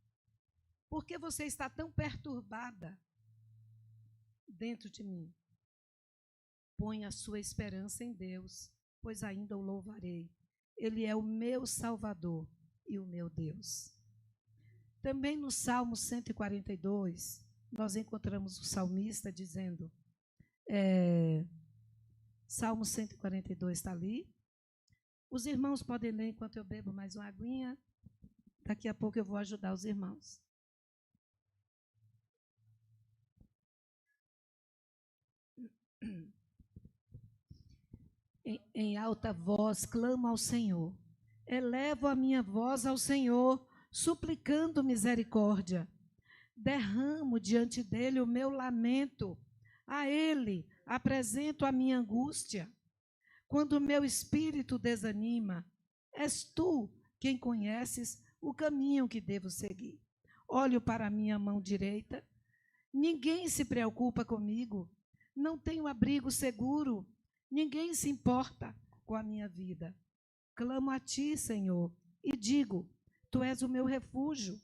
Por que você está tão perturbada dentro de mim? Põe a sua esperança em Deus, pois ainda o louvarei. Ele é o meu Salvador e o meu Deus. Também no Salmo 142, nós encontramos o salmista dizendo, Salmo 142 está ali, Os irmãos podem ler enquanto eu bebo mais uma aguinha. Daqui a pouco eu vou ajudar os irmãos. Em alta voz clamo ao Senhor. Elevo a minha voz ao Senhor, suplicando misericórdia. Derramo diante dele o meu lamento. A ele apresento a minha angústia. Quando o meu espírito desanima, és tu quem conheces o caminho que devo seguir. Olho para a minha mão direita. Ninguém se preocupa comigo. Não tenho abrigo seguro. Ninguém se importa com a minha vida. Clamo a ti, Senhor, e digo: tu és o meu refúgio.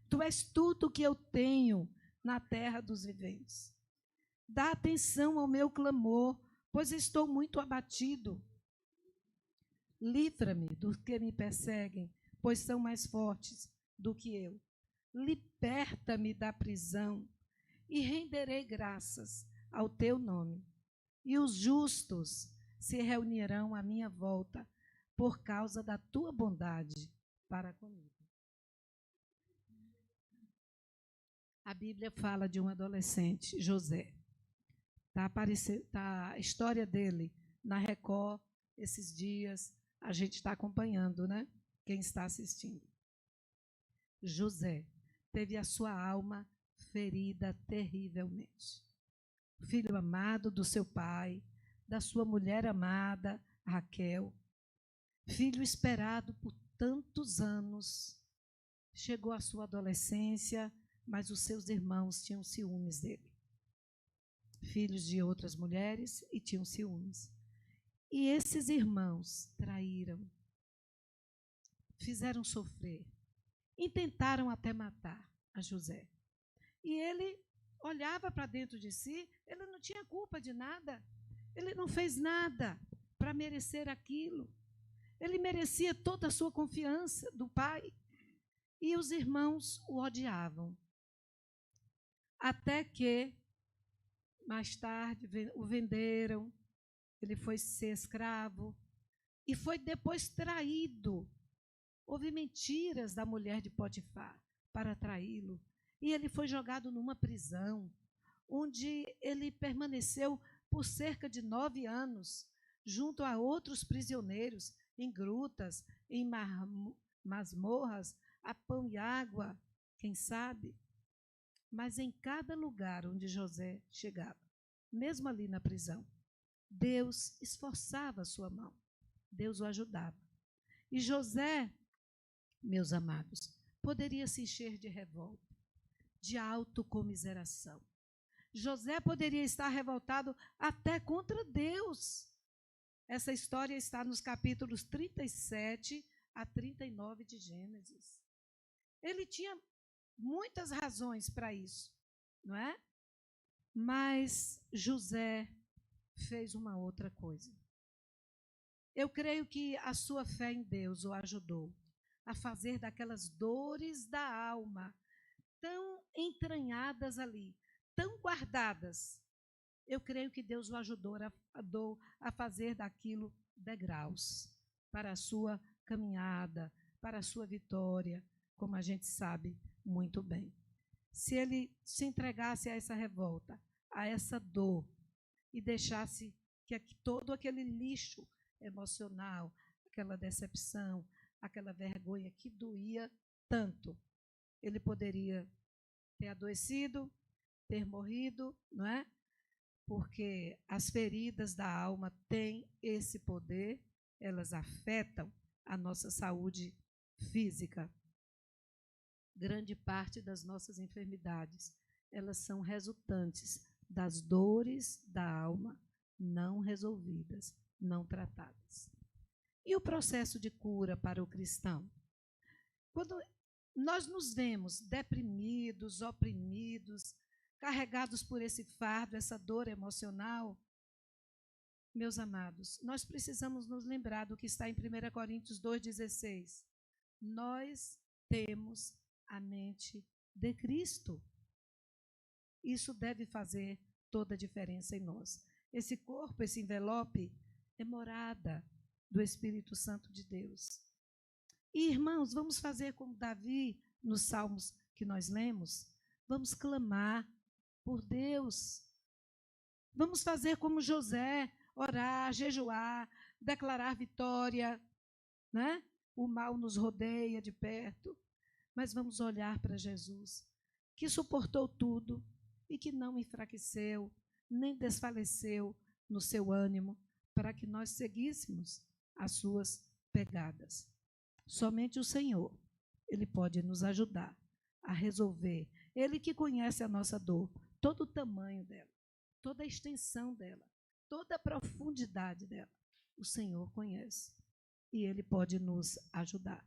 Tu és tudo que eu tenho na terra dos viventes. Dá atenção ao meu clamor, pois estou muito abatido. Livra-me dos que me perseguem, pois são mais fortes do que eu. Liberta-me da prisão e renderei graças ao teu nome. E os justos se reunirão à minha volta por causa da tua bondade para comigo. A Bíblia fala de um adolescente, José. Tá a história dele na Record esses dias. A gente está acompanhando, né? Quem está assistindo. José teve a sua alma ferida terrivelmente. Filho amado do seu pai, da sua mulher amada, Raquel. Filho esperado por tantos anos. Chegou à sua adolescência, mas os seus irmãos tinham ciúmes dele. Filhos de outras mulheres e tinham ciúmes. E esses irmãos traíram, fizeram sofrer, intentaram até matar a José. E ele olhava para dentro de si, ele não tinha culpa de nada, ele não fez nada para merecer aquilo. Ele merecia toda a sua confiança do pai. E os irmãos o odiavam. Até que, mais tarde, o venderam, ele foi ser escravo e foi depois traído. Houve mentiras da mulher de Potifar para traí-lo. E ele foi jogado numa prisão, onde ele permaneceu por cerca de 9 anos, junto a outros prisioneiros, em grutas, em masmorras, a pão e água, quem sabe? Mas em cada lugar onde José chegava, mesmo ali na prisão, Deus esforçava a sua mão, Deus o ajudava. E José, meus amados, poderia se encher de revolta, de autocomiseração. José poderia estar revoltado até contra Deus. Essa história está nos capítulos 37 a 39 de Gênesis. Ele tinha muitas razões para isso, não é? Mas José fez uma outra coisa. Eu creio que a sua fé em Deus o ajudou a fazer daquelas dores da alma tão entranhadas ali, tão guardadas. Eu creio que Deus o ajudou a fazer daquilo degraus para a sua caminhada, para a sua vitória, como a gente sabe muito bem. Se ele se entregasse a essa revolta, a essa dor, e deixasse que todo aquele lixo emocional, aquela decepção, aquela vergonha que doía tanto, ele poderia ter adoecido, ter morrido, não é? Porque as feridas da alma têm esse poder, elas afetam a nossa saúde física. Grande parte das nossas enfermidades, elas são resultantes das dores da alma não resolvidas, não tratadas. E o processo de cura para o cristão? Quando nós nos vemos deprimidos, oprimidos, carregados por esse fardo, essa dor emocional, meus amados, nós precisamos nos lembrar do que está em 1 Coríntios 2,16. Nós temos a mente de Cristo. Isso deve fazer toda a diferença em nós. Esse corpo, esse envelope, é morada do Espírito Santo de Deus. E, irmãos, vamos fazer como Davi nos salmos que nós lemos. Vamos clamar por Deus. Vamos fazer como José, orar, jejuar, declarar vitória, né? O mal nos rodeia de perto, mas vamos olhar para Jesus, que suportou tudo e que não enfraqueceu, nem desfaleceu no seu ânimo, para que nós seguíssemos as suas pegadas. Somente o Senhor, Ele pode nos ajudar a resolver. Ele que conhece a nossa dor, todo o tamanho dela, toda a extensão dela, toda a profundidade dela, o Senhor conhece e Ele pode nos ajudar.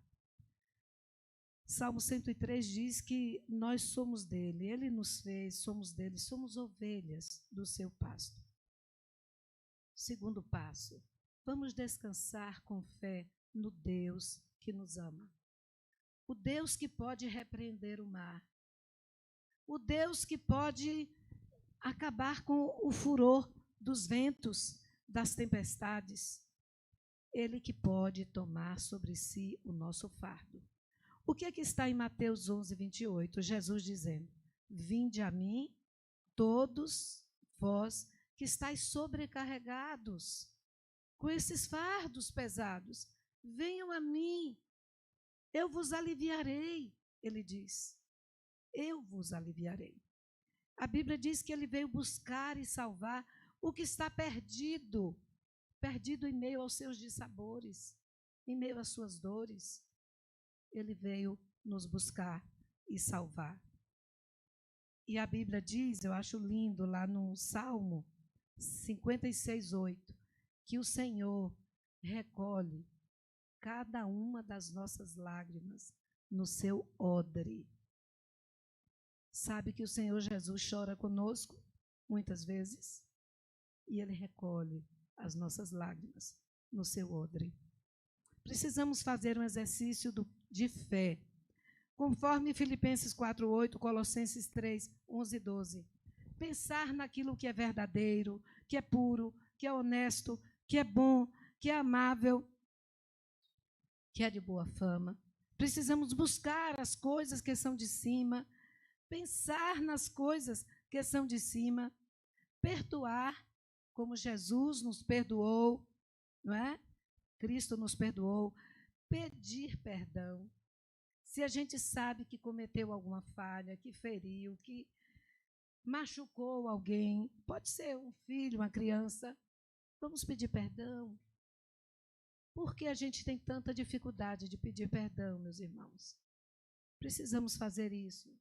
Salmo 103 diz que nós somos dele, Ele nos fez, somos dele, somos ovelhas do seu pasto. Segundo passo, vamos descansar com fé no Deus que nos ama. O Deus que pode repreender o mar. O Deus que pode acabar com o furor dos ventos, das tempestades. Ele que pode tomar sobre si o nosso fardo. O que é que está em Mateus 11, 28? Jesus dizendo: vinde a mim, todos vós que estáis sobrecarregados, com esses fardos pesados, venham a mim, eu vos aliviarei, ele diz. Eu vos aliviarei. A Bíblia diz que ele veio buscar e salvar o que está perdido, perdido em meio aos seus dissabores, em meio às suas dores. Ele veio nos buscar e salvar. E a Bíblia diz, eu acho lindo, lá no Salmo 56, 8, que o Senhor recolhe cada uma das nossas lágrimas no seu odre. Sabe que o Senhor Jesus chora conosco, muitas vezes, e Ele recolhe as nossas lágrimas no seu odre. Precisamos fazer um exercício de fé, conforme Filipenses 4:8, Colossenses 3:11 e 12. Pensar naquilo que é verdadeiro, que é puro, que é honesto, que é bom, que é amável, que é de boa fama. Precisamos buscar as coisas que são de cima, pensar nas coisas que são de cima, perdoar como Jesus nos perdoou, não é? Cristo nos perdoou, pedir perdão. Se a gente sabe que cometeu alguma falha, que feriu, que machucou alguém, pode ser um filho, uma criança, vamos pedir perdão. Por que a gente tem tanta dificuldade de pedir perdão, meus irmãos? Precisamos fazer isso.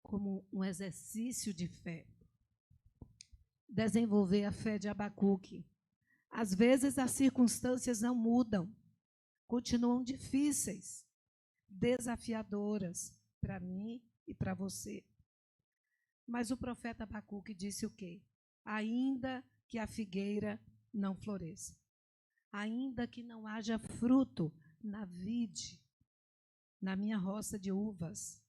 Como um exercício de fé. Desenvolver a fé de Abacuque. Às vezes as circunstâncias não mudam, continuam difíceis, desafiadoras para mim e para você. Mas o profeta Abacuque disse o quê? Ainda que a figueira não floresça, ainda que não haja fruto na vide, na minha roça de uvas,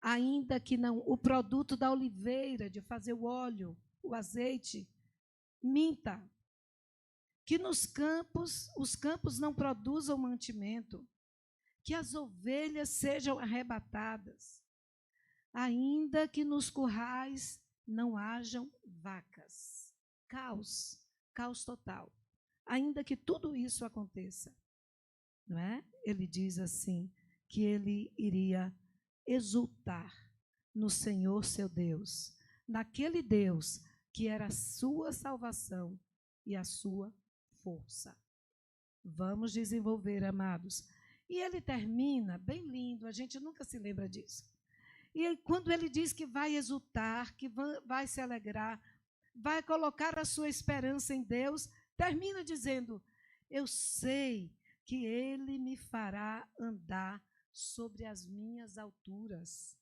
ainda que não o produto da oliveira, de fazer o óleo, o azeite, minta, que nos campos, os campos não produzam mantimento, que as ovelhas sejam arrebatadas, ainda que nos currais não hajam vacas. Caos, caos total. Ainda que tudo isso aconteça, não é? Ele diz assim, que ele iria exultar no Senhor seu Deus, naquele Deus que era a sua salvação e a sua força. Vamos desenvolver, amados. E ele termina, bem lindo, a gente nunca se lembra disso. E quando ele diz que vai exultar, que vai se alegrar, vai colocar a sua esperança em Deus, termina dizendo, eu sei que ele me fará andar sobre as minhas alturas.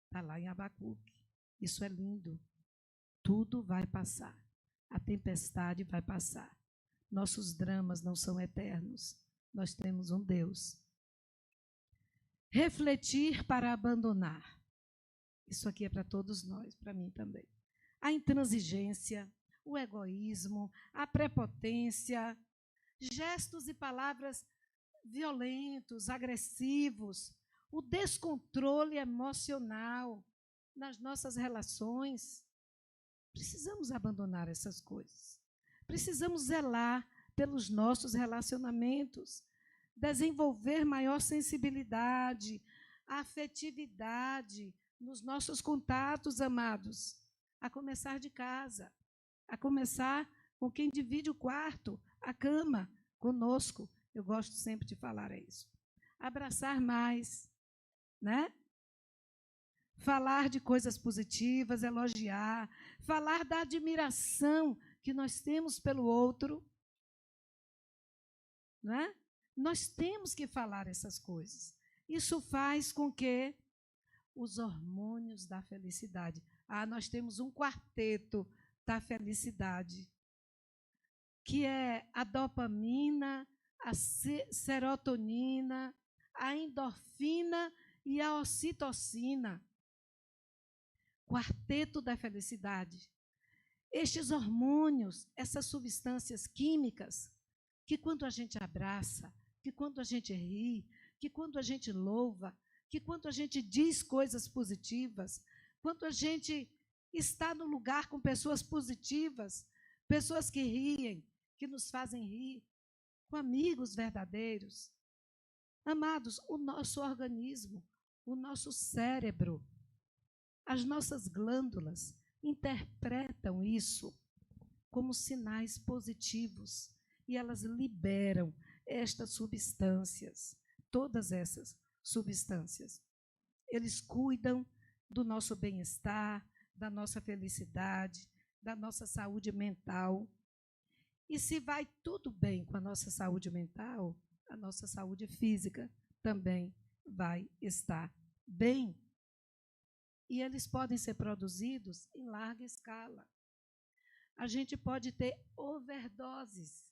Está lá em Abacuque. Isso é lindo. Tudo vai passar. A tempestade vai passar. Nossos dramas não são eternos. Nós temos um Deus. Refletir para abandonar. Isso aqui é para todos nós, para mim também. a intransigência, o egoísmo, a prepotência, gestos e palavras violentos, agressivos, o descontrole emocional nas nossas relações. Precisamos abandonar essas coisas. Precisamos zelar pelos nossos relacionamentos, desenvolver maior sensibilidade, afetividade nos nossos contatos, amados, a começar de casa, a começar com quem divide o quarto, a cama, conosco. Eu gosto sempre de falar isso. Abraçar mais, né? Falar de coisas positivas, elogiar, falar da admiração que nós temos pelo outro, né? Nós temos que falar essas coisas. Isso faz com que os hormônios da felicidade. Nós temos um quarteto da felicidade, que é a dopamina, a serotonina, a endorfina e a ocitocina. Quarteto da felicidade. Estes hormônios, essas substâncias químicas, que quando a gente abraça, que quando a gente ri, que quando a gente louva, que quando a gente diz coisas positivas, quando a gente está no lugar com pessoas positivas, pessoas que riem, que nos fazem rir, com amigos verdadeiros. Amados, o nosso organismo, o nosso cérebro, as nossas glândulas interpretam isso como sinais positivos e elas liberam estas substâncias, todas essas substâncias. Eles cuidam do nosso bem-estar, da nossa felicidade, da nossa saúde mental. E se vai tudo bem com a nossa saúde mental, a nossa saúde física também vai estar bem. E eles podem ser produzidos em larga escala. A gente pode ter overdoses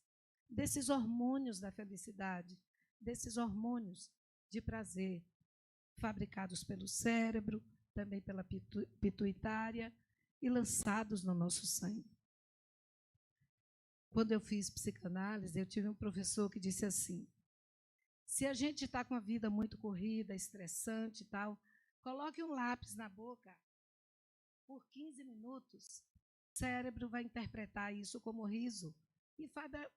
desses hormônios da felicidade, desses hormônios de prazer, fabricados pelo cérebro, também pela pituitária, e lançados no nosso sangue. Quando eu fiz psicanálise, eu tive um professor que disse assim: se a gente está com a vida muito corrida, estressante e tal, coloque um lápis na boca por 15 minutos, o cérebro vai interpretar isso como riso e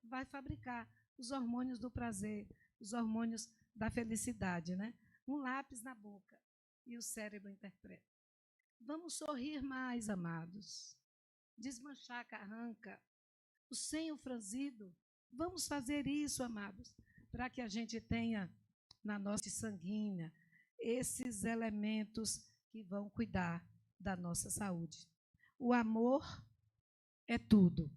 vai fabricar os hormônios do prazer, os hormônios da felicidade, né? Um lápis na boca e o cérebro interpreta. Vamos sorrir mais, amados. Desmanchar a carranca, o senho franzido. Vamos fazer isso, amados, para que a gente tenha na nossa sanguínea esses elementos que vão cuidar da nossa saúde. O amor é tudo.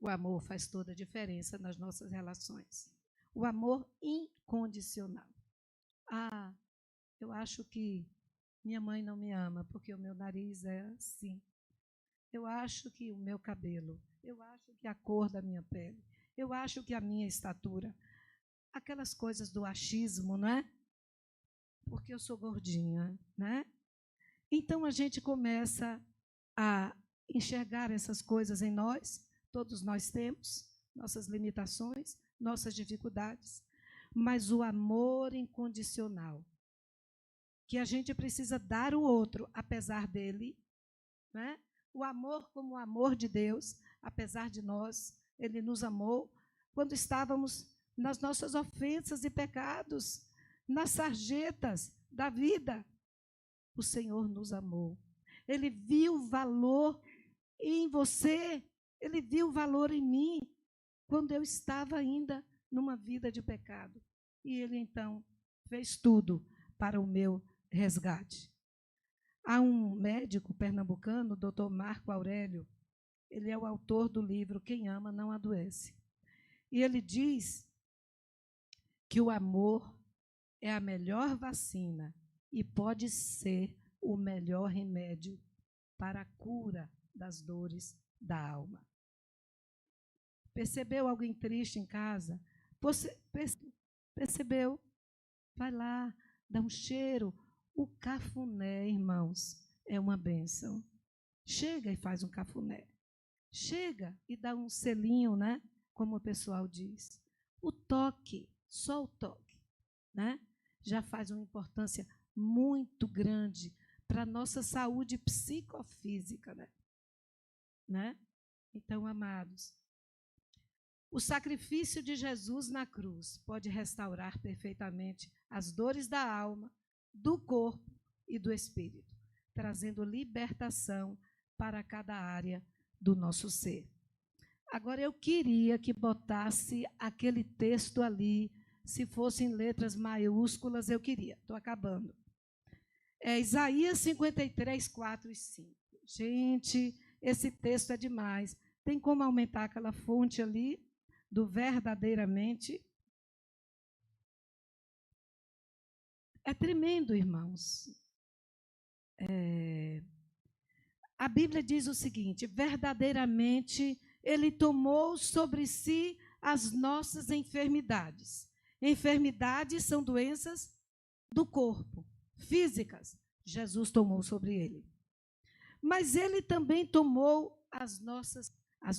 O amor faz toda a diferença nas nossas relações. O amor incondicional. Eu acho que minha mãe não me ama porque o meu nariz é assim. Eu acho que o meu cabelo, eu acho que a cor da minha pele, eu acho que a minha estatura, aquelas coisas do achismo, não é? Porque eu sou gordinha, né? Então a gente começa a enxergar essas coisas em nós, todos nós temos nossas limitações, nossas dificuldades, mas o amor incondicional, que a gente precisa dar ao outro, apesar dele, né? O amor como o amor de Deus, apesar de nós, ele nos amou quando estávamos nas nossas ofensas e pecados, nas sarjetas da vida. O Senhor nos amou. Ele viu o valor em você, ele viu o valor em mim, quando eu estava ainda numa vida de pecado. E ele, então, fez tudo para o meu resgate. Há um médico pernambucano, o Dr. Marco Aurélio, ele é o autor do livro Quem Ama Não Adoece. E ele diz que o amor é a melhor vacina e pode ser o melhor remédio para a cura das dores da alma. Percebeu alguém triste em casa? Percebeu? Vai lá, dá um cheiro. O cafuné, irmãos, é uma bênção. chega e faz um cafuné. Chega e dá um selinho, né? Como o pessoal diz. O toque, só o toque, né? Já faz uma importância muito grande para a nossa saúde psicofísica, né? Então, amados, o sacrifício de Jesus na cruz pode restaurar perfeitamente as dores da alma, do corpo e do espírito, trazendo libertação para cada área do nosso ser. Agora, eu queria que botasse aquele texto ali, se fosse em letras maiúsculas, eu queria. Estou acabando. É Isaías 53, 4 e 5. Gente, esse texto é demais. Tem como aumentar aquela fonte ali do verdadeiramente? É tremendo, irmãos. A Bíblia diz o seguinte: verdadeiramente Ele tomou sobre si as nossas enfermidades. Enfermidades são doenças do corpo, físicas. Jesus tomou sobre Ele. Mas Ele também tomou as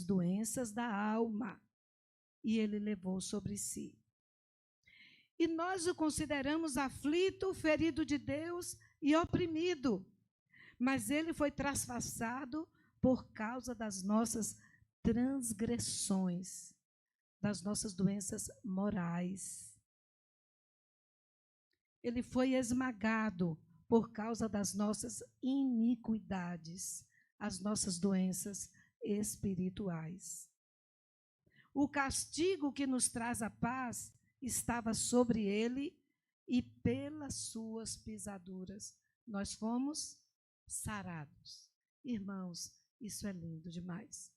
doenças da alma. E Ele levou sobre si. E nós o consideramos aflito, ferido de Deus e oprimido. Mas Ele foi traspassado por causa das nossas transgressões, das nossas doenças morais. Ele foi esmagado por causa das nossas iniquidades, as nossas doenças espirituais. O castigo que nos traz a paz estava sobre ele e pelas suas pisaduras nós fomos sarados. Irmãos, isso é lindo demais.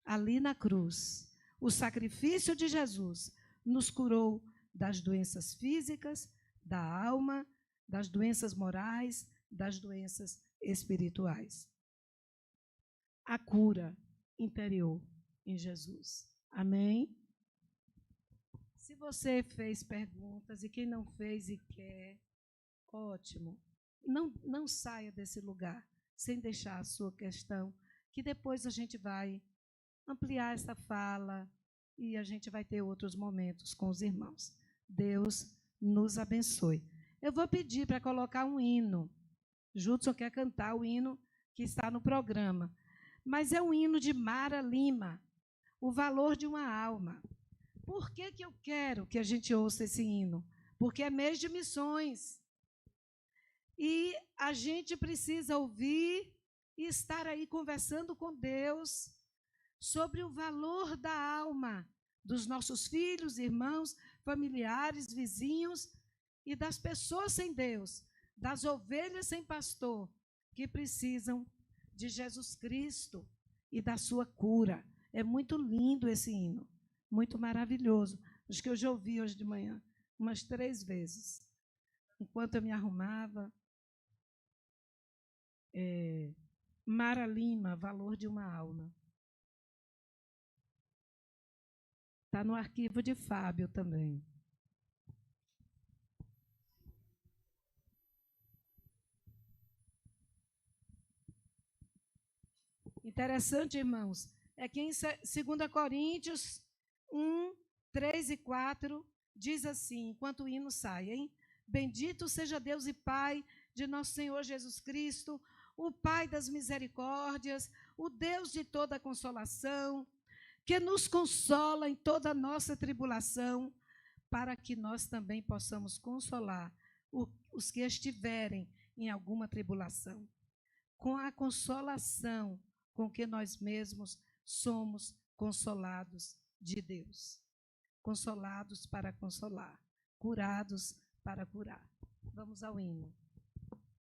Ali na cruz, o sacrifício de Jesus nos curou das doenças físicas, da alma, das doenças morais, das doenças espirituais. A cura interior em Jesus. Amém? Se você fez perguntas e quem não fez e quer, ótimo. Não saia desse lugar sem deixar a sua questão, que depois a gente vai ampliar essa fala e a gente vai ter outros momentos com os irmãos. Deus nos abençoe. Eu vou pedir para colocar um hino. Judson quer cantar o hino que está no programa. Mas é um hino de Mara Lima, O Valor de uma Alma. Por que eu quero que a gente ouça esse hino? Porque é mês de missões. E a gente precisa ouvir e estar aí conversando com Deus sobre o valor da alma dos nossos filhos, irmãos, familiares, vizinhos e das pessoas sem Deus, das ovelhas sem pastor, que precisam de Jesus Cristo e da sua cura. É muito lindo esse hino, muito maravilhoso. Acho que eu já ouvi hoje de manhã umas 3 vezes, enquanto eu me arrumava. Mara Lima, Valor de uma Alma. Está no arquivo de Fábio também. Interessante, irmãos, é que em 2 Coríntios 1, 3 e 4, diz assim, enquanto o hino sai, hein? Bendito seja Deus e Pai de nosso Senhor Jesus Cristo, o Pai das misericórdias, o Deus de toda consolação, que nos consola em toda a nossa tribulação, para que nós também possamos consolar os que estiverem em alguma tribulação, com a consolação com que nós mesmos somos consolados de Deus. Consolados para consolar, curados para curar. Vamos ao hino.